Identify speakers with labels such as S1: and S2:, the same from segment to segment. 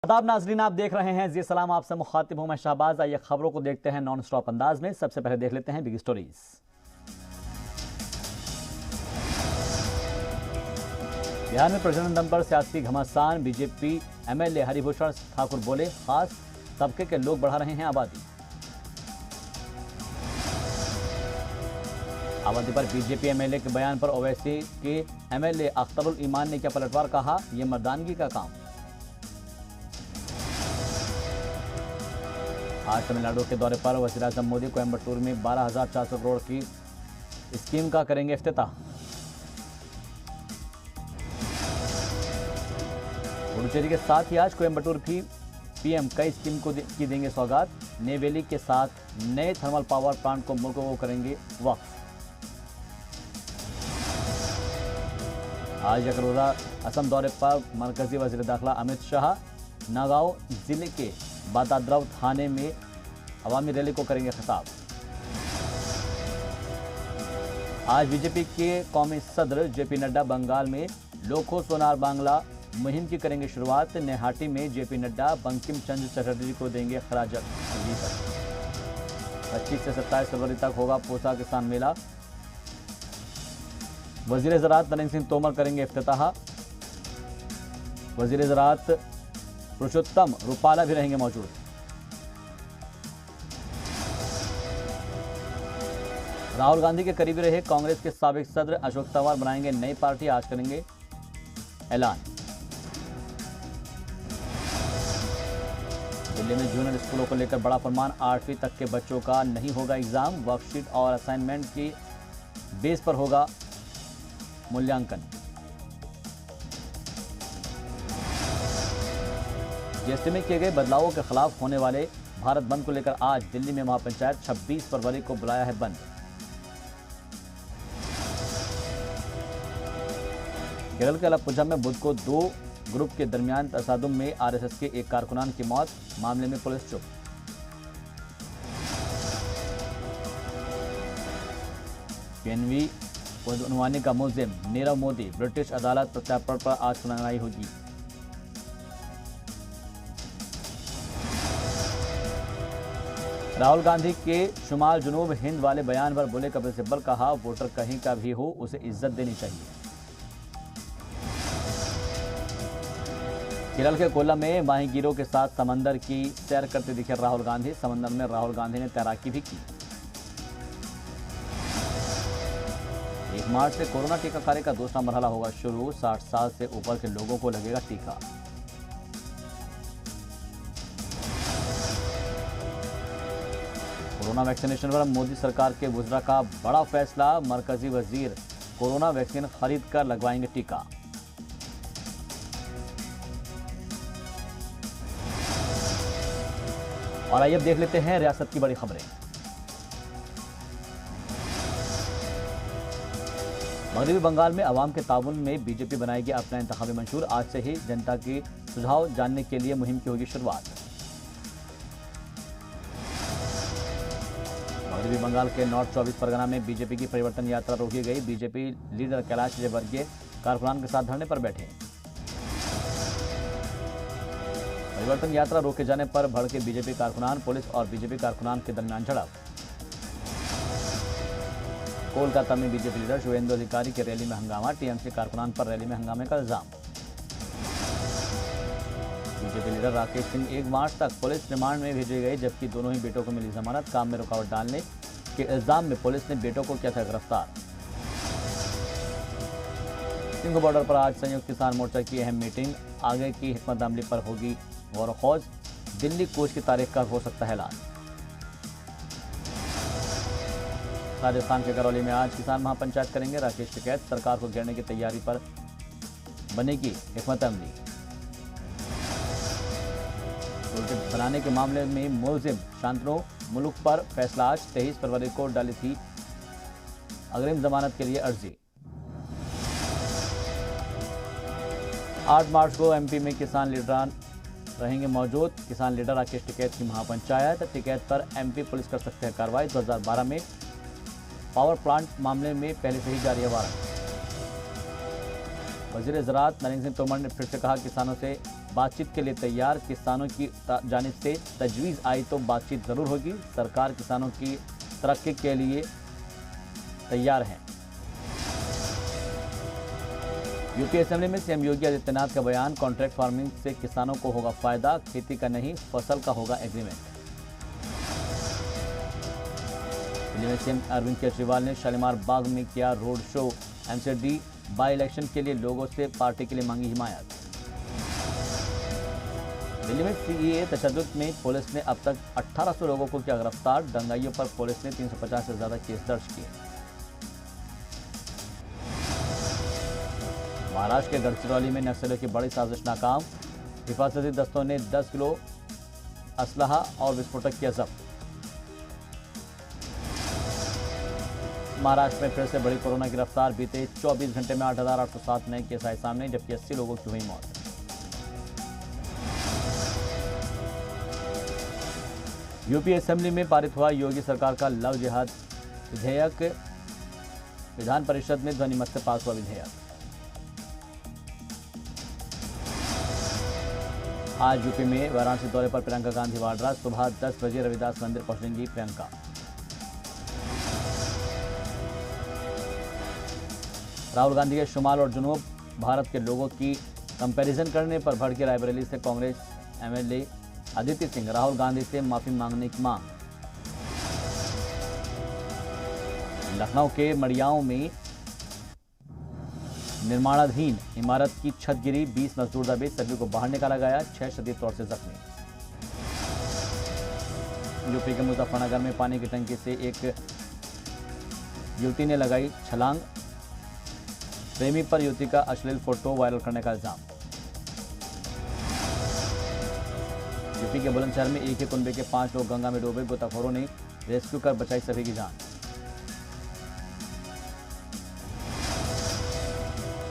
S1: आदाब नाजरीन, आप देख रहे हैं जी सलाम, आपसे मुखातिब हूं मैं शहबाज। आइए खबरों को देखते हैं नॉन स्टॉप अंदाज में। सबसे पहले देख लेते हैं बिग स्टोरीज। बिहार में प्रजनन दम पर सियासी घमासान। बीजेपी एमएलए हरिभूषण ठाकुर बोले, खास तबके के लोग बढ़ा रहे हैं आबादी। आबादी पर बीजेपी एमएलए के बयान पर ओवैसी के एमएलए अख्तरुल ईमान ने किया पलटवार, कहा यह मर्दानगी का काम। आज तमिलनाडु के दौरे पर वज़ीर-ए-आज़म मोदी कोयम्बटूर में 12,400 करोड़ की स्कीम का करेंगे इफ्तिताह। पुडुचेरी के साथ ही आज कोयम्बटूर भी पीएम कई स्कीम को की देंगे सौगात। नेवेली के साथ नए थर्मल पावर प्लांट को मुल्क को करेंगे वक्फ। आज एक रोजा असम दौरे पर मरकजी वज़ीर दाखिला अमित शाह नागांव जिले के बादाद्रव थाने में अवामी रैली को करेंगे खिताब। आज बीजेपी के कौमी सदर जेपी नड्डा बंगाल में लोको सोनार बांग्ला मुहिम की करेंगे शुरुआत। नेहाटी में जेपी नड्डा बंकिम चंद्र चटर्जी को देंगे खराज अकीदत। 25 से 27 फरवरी तक होगा पूसा किसान मेला। वजीर ज़राअत नरेंद्र सिंह तोमर करेंगे इफ्तिताह। वजीर ज़राअत पुरुषोत्तम रूपाला भी रहेंगे मौजूद। राहुल गांधी के करीबी रहे कांग्रेस के साबिक सदर अशोक तंवर बनाएंगे नई पार्टी, आज करेंगे ऐलान। दिल्ली में जूनियर स्कूलों को लेकर बड़ा फरमान। 8वीं तक के बच्चों का नहीं होगा एग्जाम, वर्कशीट और असाइनमेंट की बेस पर होगा मूल्यांकन। जीएसटी में किए गए बदलावों के खिलाफ होने वाले भारत बंद को लेकर आज दिल्ली में महापंचायत। 26 फरवरी को बुलाया है बंद। केरल के अलप्पुझा में बुध को 2 ग्रुप के दरमियान तसादुम में आरएसएस के एक कारकुनान की मौत, मामले में पुलिस चुप। पीएनबी उन्वानी का मुलजिम नीरव मोदी ब्रिटिश अदालत प्रत्यार्पण पर आज सुनवाई होगी। राहुल गांधी के शुमाल जुनूब हिंद वाले बयान पर बोले कपिल सिब्बल, कहा वोटर कहीं का भी हो उसे इज्जत देनी चाहिए। केरल के कोल्ला में माहीगीरों के साथ समंदर की सैर करते दिखे राहुल गांधी। समंदर में राहुल गांधी ने तैराकी भी की। 1 मार्च से कोरोना टीका कार्य का दूसरा मरहला होगा शुरू। 60 साल से ऊपर के लोगों को लगेगा टीका। कोरोना वैक्सीनेशन पर मोदी सरकार के वुज़रा का बड़ा फैसला। मरकजी वजीर कोरोना वैक्सीन खरीद कर लगवाएंगे टीका। और आइए अब देख लेते हैं रियासत की बड़ी खबरें। मगरबी बंगाल में अवाम के ताउन में बीजेपी बनाएगी अपना इंतखाबी मंशूर। आज से ही जनता की सुझाव जानने के लिए मुहिम की होगी शुरुआत। मगरबी बंगाल के नॉर्थ 24 परगना में बीजेपी की परिवर्तन यात्रा रोकी गई। बीजेपी लीडर कैलाश विजयवर्गीय कारकुनान के साथ धरने पर बैठे। परिवर्तन यात्रा रोके जाने पर भड़के बीजेपी कारकुनान, पुलिस और बीजेपी कारकुनान के दरमियान झड़प। कोलकाता में बीजेपी लीडर शुभेंदु अधिकारी की रैली में हंगामा। टीएमसी कारकुनान पर रैली में हंगामे का इल्जाम। बीजेपी लीडर राकेश सिंह 1 मार्च तक पुलिस रिमांड में भेजे गए, जबकि दोनों ही बेटों को मिली जमानत। काम में रुकावट डालने के इल्जाम में पुलिस ने बेटों को किया था गिरफ्तार। सिंघ बॉर्डर पर आज संयुक्त किसान मोर्चा की अहम मीटिंग। आगे की हिकमत अमली पर होगी गौर खोज। दिल्ली कूच की तारीख का हो सकता है ऐलान। राजस्थान के करौली में आज किसान महापंचायत करेंगे राकेश टिकैत। सरकार को घेरने की तैयारी पर बनेगी हिकमत अमली। उल्टे बनाने के मामले में मुलजिम शांतनु मुलुक पर फैसला आज। 23 फरवरी को डाली थी अग्रिम जमानत के लिए अर्जी। 8 मार्च को एमपी में किसान लीडरान रहेंगे मौजूद। किसान लीडर राकेश टिकैत की महापंचायत। टिकैत पर एमपी पुलिस कर सकते हैं कार्रवाई। 2012 में पावर प्लांट मामले में पहले से ही जारी है वारंट। वज़ीर ज़राअत नरेंद्र सिंह तोमर ने फिर से कहा किसानों से बातचीत के लिए तैयार। किसानों की जानिब से तजवीज़ आई तो बातचीत ज़रूर होगी। सरकार किसानों की तरक्की के लिए तैयार है। यूपी असेंबली में सीएम योगी आदित्यनाथ का बयान, कॉन्ट्रैक्ट फार्मिंग से किसानों को होगा फायदा, खेती का नहीं फसल का होगा एग्रीमेंट। दिल्ली में सीएम अरविंद केजरीवाल ने शालीमार बाग में किया road show. MCD by election के लिए लोगों से पार्टी के लिए मांगी हिमायत। दिल्ली में सीएए तशद्दुद में पुलिस ने अब तक 1800 लोगों को किया गिरफ्तार। दंगाइयों पर पुलिस ने 350 से ज्यादा केस दर्ज किए। महाराष्ट्र के गढ़चिरौली में नक्सलियों की बड़ी साजिश नाकाम। हिफाजती दस्तों ने 10 किलो असलहा और विस्फोटक किया जब्त। महाराष्ट्र में फिर से बड़ी कोरोना गिरफ्तार। बीते 24 घंटे में 8,807 नए केस आए सामने, जबकि 80 लोगों की हुई मौत। यूपी असेंबली में पारित हुआ योगी सरकार का लव जिहाद विधेयक। विधान परिषद में ध्वनिमत से पास हुआ विधेयक। आज यूपी में वाराणसी दौरे पर प्रियंका गांधी वाड्रा। सुबह 10 बजे रविदास मंदिर पहुंचेंगी प्रियंका। राहुल गांधी के शुमाल और जुनूब भारत के लोगों की कंपैरिजन करने पर भड़के रायबरेली से कांग्रेस एमएलए आदित्य सिंह। राहुल गांधी से माफी मांगने की मांग। लखनऊ के मड़ियाओं में निर्माणाधीन इमारत की छत गिरी, 20 मजदूर दबे, सभी को बाहर निकाला गया, 6 शदीद तौर से जख्मी। यूपी के मुजफ्फरनगर में पानी की टंकी से एक युवती ने लगाई छलांग। प्रेमी पर युवती का अश्लील फोटो वायरल करने का इल्जाम। यूपी के बुलंदशहर में एक ही कुनबे के 5 लोग गंगा में डूबे। गोताखोरों ने रेस्क्यू कर बचाई सभी की जान।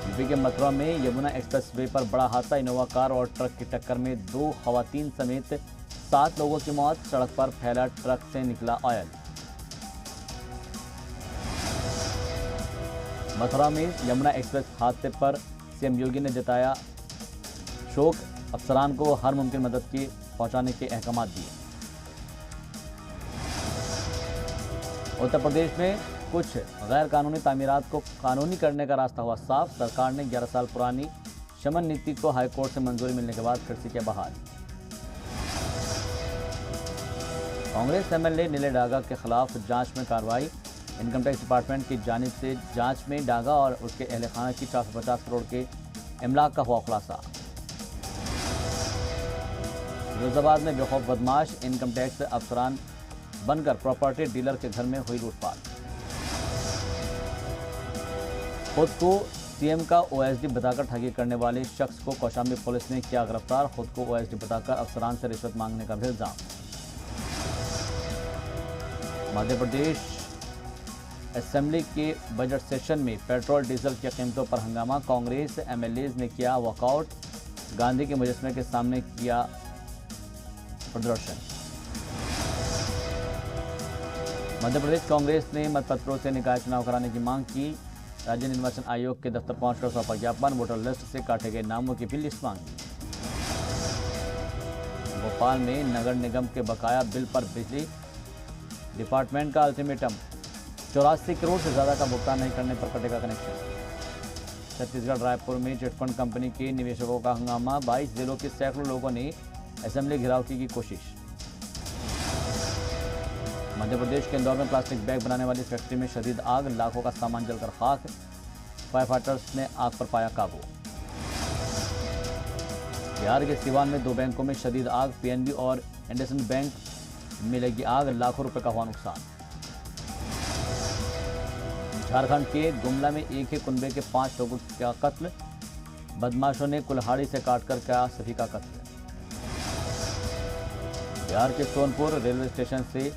S1: यूपी के मथुरा में यमुना एक्सप्रेसवे पर बड़ा हादसा। इनोवा कार और ट्रक की टक्कर में 2 खवातीन समेत 7 लोगों की मौत। सड़क पर फैला ट्रक से निकला ऑयल। मथुरा में यमुना एक्सप्रेस हादसे पर सीएम योगी ने जताया शोक। अफसरान को हर मुमकिन मदद की पहुंचाने के अहकाम दिए। उत्तर प्रदेश में कुछ गैर कानूनी तामीरात को कानूनी करने का रास्ता हुआ साफ। सरकार ने 11 साल पुरानी शमन नीति को हाईकोर्ट से मंजूरी मिलने के बाद फिर से किया बहाल। कांग्रेस एमएलए नीले डागा के खिलाफ जांच में कार्रवाई। इनकम टैक्स डिपार्टमेंट की जानिब से जांच में डागा और उसके अहल खाना की 450 करोड़ के इमलाक का हुआ खुलासा। फिरोजाबाद में बेखौफ बदमाश इनकम टैक्स अफसरान बनकर प्रॉपर्टी डीलर के घर में हुई लूटपाट। खुद को सीएम का ओएसडी बताकर ठगी करने वाले शख्स को कौशाम्बी पुलिस ने किया गिरफ्तार। खुद को ओएसडी बताकर अफसरान से रिश्वत मांगने का भी इल्जाम। मध्य प्रदेश असेंबली के बजट सेशन में पेट्रोल डीजल की कीमतों पर हंगामा। कांग्रेस एमएलएज ने किया वॉकआउट। गांधी के मुजस्समे के सामने किया प्रदर्शन। मध्य प्रदेश कांग्रेस ने मतपत्रों से निकाय चुनाव कराने की मांग की। राज्य निर्वाचन आयोग के दफ्तर पहुंचकर सौंपा ज्ञापन। वोटर लिस्ट से काटे गए नामों की भी लिस्ट मांगी। भोपाल में नगर निगम के बकाया बिल पर बिजली डिपार्टमेंट का अल्टीमेटम। 84 करोड़ से ज्यादा का भुगतान नहीं करने पर कटेगा कनेक्शन। छत्तीसगढ़ रायपुर में चिटफंड कंपनी के निवेशकों का हंगामा। 22 जिलों के सैकड़ों लोगों ने असेंबली घेराव की कोशिश। मध्य प्रदेश के इंदौर में प्लास्टिक बैग बनाने वाली फैक्ट्री में शदीद आग। लाखों का सामान जलकर खाक। फायर फाइटर्स ने आग पर पाया काबू। बिहार के सिवान में 2 बैंकों में शदीद आग। पीएनबी और इंडसइंड बैंक में लगी आग। लाखों रुपए का हुआ नुकसान। झारखंड के गुमला में एक ही कुनबे के 5 लोगों का कत्ल। बदमाशों ने कुल्हाड़ी से काटकर किया सभी का कत्ल। बिहार के सोनपुर रेलवे स्टेशन से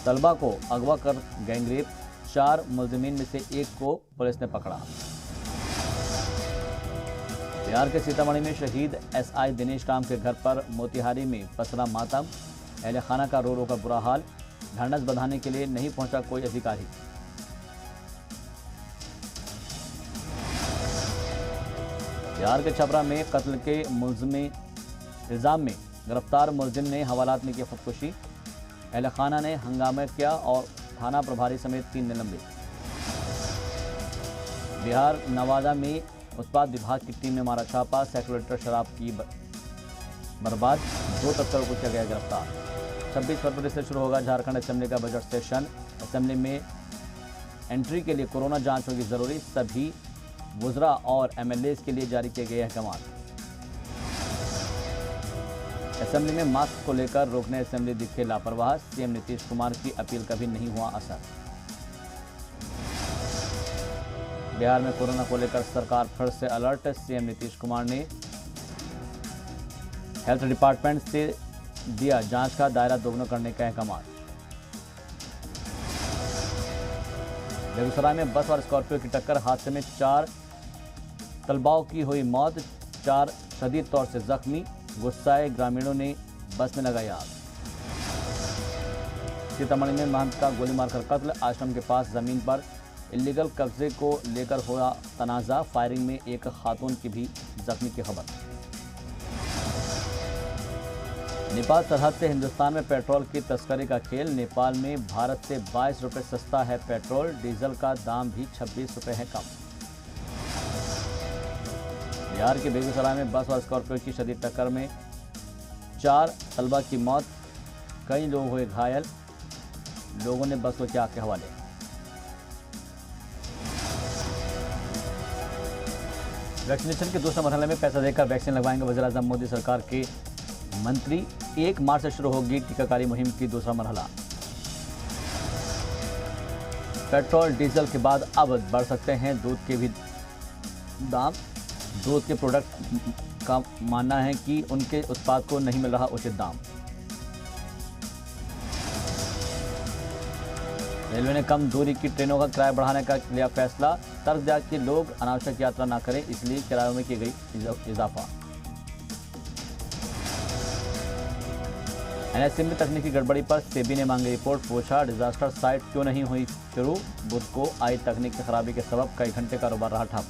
S1: तलबा को अगवा कर गैंगरेप। 4 मुलजिमीन में से एक को पुलिस ने पकड़ा। बिहार के सीतामढ़ी में शहीद एसआई दिनेश राम के घर पर मोतिहारी में पसरा मातम। अहले खाना का रो रो कर बुरा हाल। ढांढस बंधाने के लिए नहीं पहुंचा कोई अधिकारी। बिहार के छपरा में कत्ल के इल्जाम में गिरफ्तार मुलजिम ने हवालात में की खुदकुशी। अहल खाना ने हंगामा किया और थाना प्रभारी समेत 3 निलंबित। बिहार नवादा में उत्पाद विभाग की टीम ने मारा छापा, सैकड़ों लीटर शराब की बर्बाद, 2 तस्करों को किया गया गिरफ्तार। 26 फरवरी से शुरू होगा झारखंड असेंबली का बजट सेशन। असेंबली में एंट्री के लिए कोरोना जांच होगी जरूरी। सभी वुज़रा और एमएलए के लिए जारी किए गए अहकाम। असेंबली में मास्क को लेकर रोकने असेंबली दिखे लापरवाह, सीएम नीतीश कुमार की अपील का भी नहीं हुआ असर। बिहार में कोरोना को लेकर सरकार फिर से अलर्ट, सीएम नीतीश कुमार ने हेल्थ डिपार्टमेंट से दिया जांच का दायरा दोगुना करने का अहकाम। बेगूसराय में बस और स्कॉर्पियो की टक्कर, हादसे में 4 तलबाओं की हुई मौत, 4 शदीद तौर से जख्मी। गुस्साए ग्रामीणों ने बस में लगाई आग। सीतामढ़ी में महंत का गोली मारकर कत्ल, आश्रम के पास जमीन पर इलीगल कब्जे को लेकर हुआ तनाजा, फायरिंग में एक खातून की भी जख्मी की खबर। नेपाल सरहद से हिंदुस्तान में पेट्रोल की तस्करी का खेल, नेपाल में भारत से 22 रुपये सस्ता है पेट्रोल, डीजल का दाम भी 26 रुपये है कम। बिहार के बेगूसराय में बस और स्कॉर्पियो की शदीद टक्कर में 4 तलबा की मौत, कई लोग हुए घायल, लोगों ने बस को किया आग के हवाले। वैक्सीनेशन के दूसरे मरहले में पैसा देकर वैक्सीन लगवाएंगे वज़ीर-ए-आज़म मोदी सरकार के मंत्री। 1 मार्च से शुरू होगी टीकाकारी मुहिम की दूसरा मरहला। पेट्रोल डीजल के बाद अब बढ़ सकते हैं दूध के भी दाम। दूध के प्रोडक्ट का मानना है कि उनके उत्पाद को नहीं मिल रहा उचित दाम। रेलवे ने कम दूरी की ट्रेनों का किराया बढ़ाने का लिया फैसला, तर्क दिया कि लोग अनावश्यक यात्रा न करें, इसलिए किरायों में की गई इजाफा। एनएससी में तकनीकी गड़बड़ी पर सेबी ने मांगी रिपोर्ट, पूछा डिजास्टर साइट क्यों नहीं हुई शुरू। बुध को आई तकनीक की खराबी के सबब कई घंटे कारोबार रहा ठप।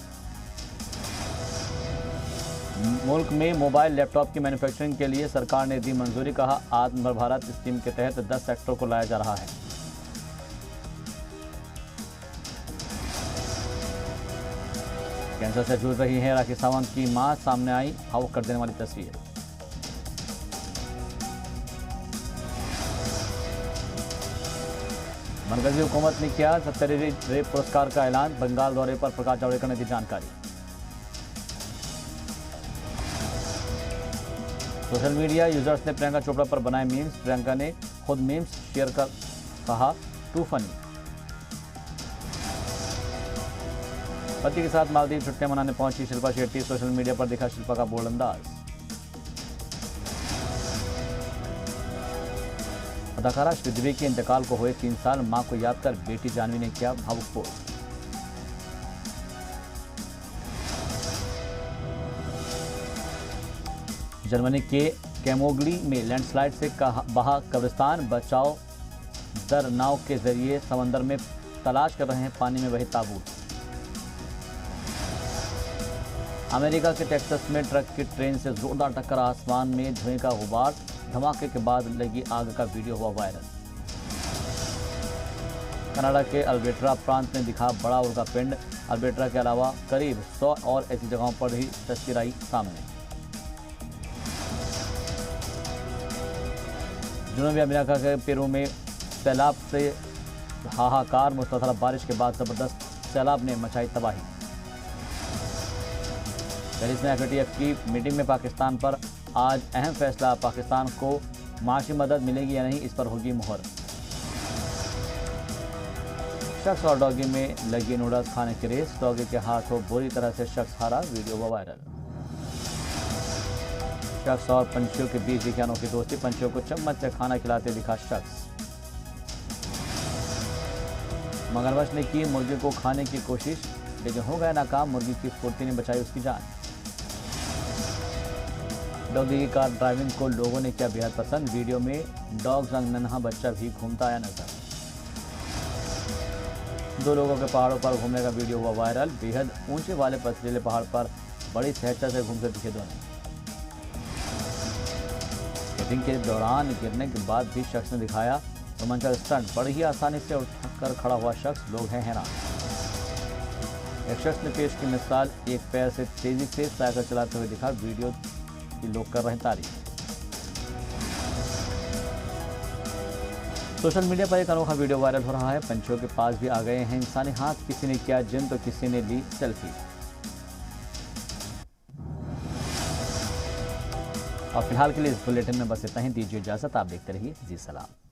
S1: मुल्क में मोबाइल लैपटॉप की मैन्युफैक्चरिंग के लिए सरकार ने दी मंजूरी, कहा आत्मनिर्भर भारत स्कीम के तहत 10 सेक्टरों को लाया जा रहा है। कैंसर से जूझ रही है राखी सावंत की मां, सामने आई भावुक कर देने वाली तस्वीर। मरकजी हुकूमत ने किया सत्याग्रही रेप पुरस्कार का ऐलान, बंगाल दौरे पर प्रकाश जावड़ेकर ने दी जानकारी। सोशल मीडिया यूजर्स ने प्रियंका चोपड़ा पर बनाए मीम्स, प्रियंका ने खुद मीम्स शेयर कर कहा टू फनी। पति के साथ मालदीव छुट्टियां मनाने पहुंची शिल्पा शेट्टी, सोशल मीडिया पर दिखा शिल्पा का बोल्ड अंदाज। अदाकारा श्रीदेवी के इंतकाल को हुए 3 साल, मां को याद कर बेटी जानवी ने किया भावुक पोस्ट। जर्मनी के कैमोगली में लैंडस्लाइड से बहा कब्रिस्तान, बचाव दर नाव के जरिए समंदर में तलाश कर रहे हैं पानी में बहे ताबूत। अमेरिका के टेक्सास में ट्रक की ट्रेन से जोरदार टक्कर, आसमान में धुएं का गुबार, धमाके के बाद लगी आग का वीडियो हुआ वायरल। कनाडा के अल्बर्टा प्रांत में दिखा बड़ा उल्कापिंड, अल्बर्टा के अलावा करीब 100 और ऐसी जगहों पर ही तस्वीर आई सामने। जनूबी अमेरिका के पेरू में सैलाब से हाहाकार, मुसलसल बारिश के बाद जबरदस्त सैलाब ने मचाई तबाही। पेरिस में एफएटीएफ की मीटिंग में पाकिस्तान पर आज अहम फैसला, पाकिस्तान को माशी मदद मिलेगी या नहीं, इस पर होगी मुहर। शख्स और डॉगी में लगी नूडल्स खाने की रेस, डॉगी के हाथों बुरी तरह से शख्स हारा, वीडियो हुआ वायरल। शख्स और पंछियों के बीच दिखी अनोखी दोस्ती, पंछियों को चम्मच से खाना खिलाते दिखा शख्स। मगरमच्छ ने की मुर्गी को खाने की कोशिश लेकिन हो गया नाकाम, मुर्गी की फुर्ती ने बचाई उसकी जान। डॉगी की कार ड्राइविंग को लोगों ने किया बेहद पसंद, वीडियो में डॉग संग नन्हा बच्चा भी घूमता आया नजर। 2 लोगों के पहाड़ों पर घूमने का वीडियो हुआ वायरल, बेहद ऊंचे वाले पथरीले पहाड़ पर बड़ी सहजता से घूमते दिखे दोनों। स्केटिंग के दौरान गिरने के बाद भी शख्स ने दिखाया रोमांचक स्टंट। बड़ी ही आसानी से उठकर खड़ा हुआ शख्स, लोग हैं हैरान। एक शख्स ने पेश की मिसाल, एक पैर से तेजी से साइकिल चलाते हुए दिखा। वीडियो की लोग कर रहे हैं तारीफ। सोशल मीडिया पर एक अनोखा वीडियो वायरल हो रहा है। पंछियों के पास भी आ गए हैं इंसानी हाथ। किसी ने किया जिम तो किसी ने ली सेल्फी। और फिलहाल के लिए इस बुलेटिन में बस इतना ही। दीजिए इजाजत। आप देखते रहिए जी सलाम।